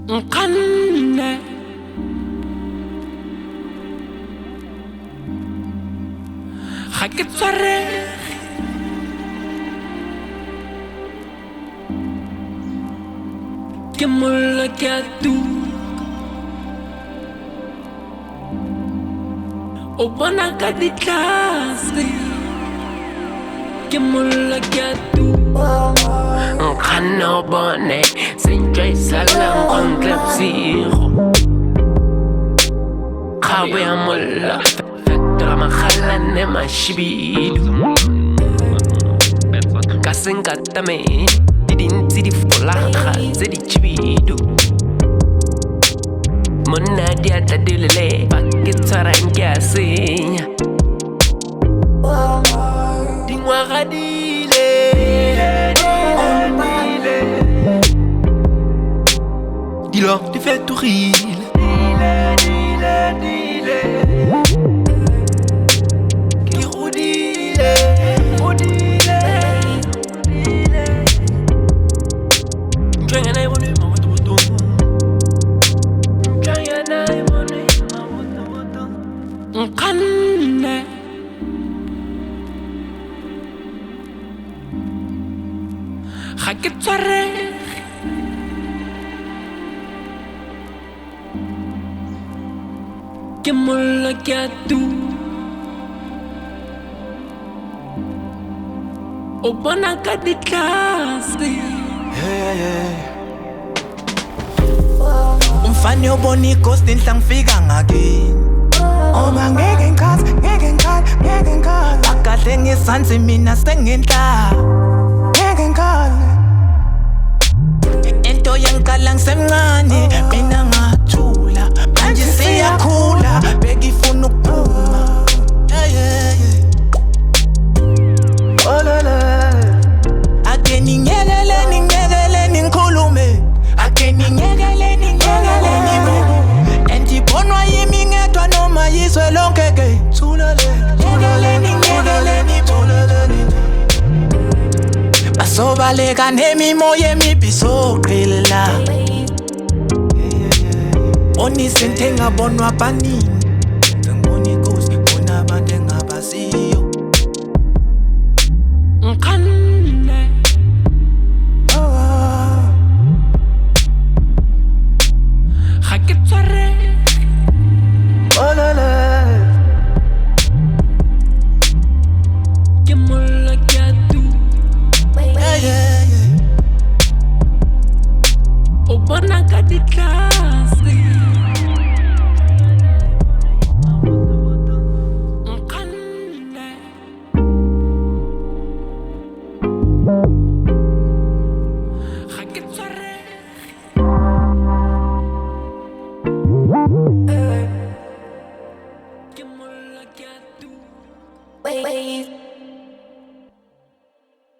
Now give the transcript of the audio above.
Nkhanne ga ke tshwarege ke molla ke a tuka o bona ka ditlase ke molla ke a tuka nkhanne o bone sentswa e salang kwa ntle bosigo kgabo ya molla fetola magalane mashibidu ka senkatameng di dintsi di folaga tse di chibidu monna diatla di lele ba ke tshwarang ke a senya dingwaga dile dilo di fetogile ke godile ntwanyana e bone mabotobotong ntwanyana e bone mabotobotong nkhanne ga ke tshwarege ke molla ke a tuka o bona ka ditlase umfana yobona ighost inhlangifika ngakini oma ngeke ngikhala akahle ngesansi mina sengenhla ngeke ngikhala into yangikala ngisemncane mina ngathula manje siyakhula bekifuna ukuphuma ake ninyekeleni ngikhulume ake ninyekeleni entibonwa yimi ngedwa noma yizwe lonke ke nyekeleni basobaleka nemimoya emibi soqhelela onisente ngabonwa abaningi ngibona inkosi ngibona abantu engabaziyo nkhanne ga ke tshwarege ke molla ke a tuka o bona ka ditlase